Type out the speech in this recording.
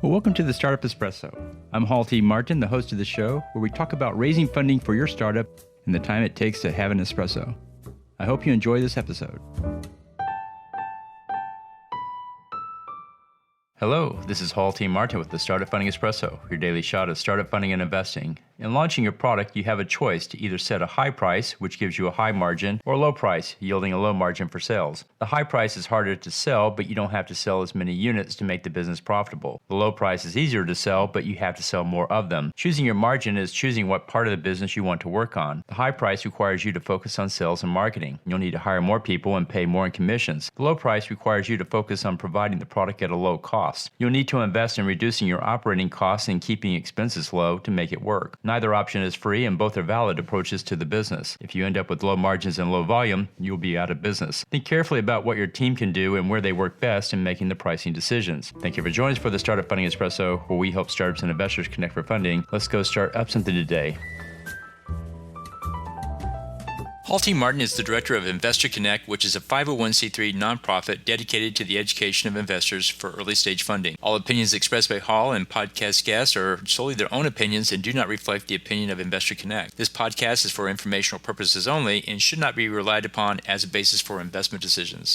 Well, welcome to the Startup Espresso. I'm Hall T. Martin, the host of the show, where we talk about raising funding for your startup and the time it takes to have an espresso. I hope you enjoy this episode. Hello, this is Hall T. Martin with the Startup Funding Espresso, your daily shot of startup funding and investing. In launching your product, you have a choice to either set a high price, which gives you a high margin, or a low price, yielding a low margin for sales. The high price is harder to sell, but you don't have to sell as many units to make the business profitable. The low price is easier to sell, but you have to sell more of them. Choosing your margin is choosing what part of the business you want to work on. The high price requires you to focus on sales and marketing. You'll need to hire more people and pay more in commissions. The low price requires you to focus on providing the product at a low cost. You'll need to invest in reducing your operating costs and keeping expenses low to make it work. Neither option is free, and both are valid approaches to the business. If you end up with low margins and low volume, you'll be out of business. Think carefully about what your team can do and where they work best in making the pricing decisions. Thank you for joining us for the Startup Funding Espresso, where we help startups and investors connect for funding. Let's go start up something today. Hall T. Martin is the director of Investor Connect, which is a 501c3 nonprofit dedicated to the education of investors for early-stage funding. All opinions expressed by Hall and podcast guests are solely their own opinions and do not reflect the opinion of Investor Connect. This podcast is for informational purposes only and should not be relied upon as a basis for investment decisions.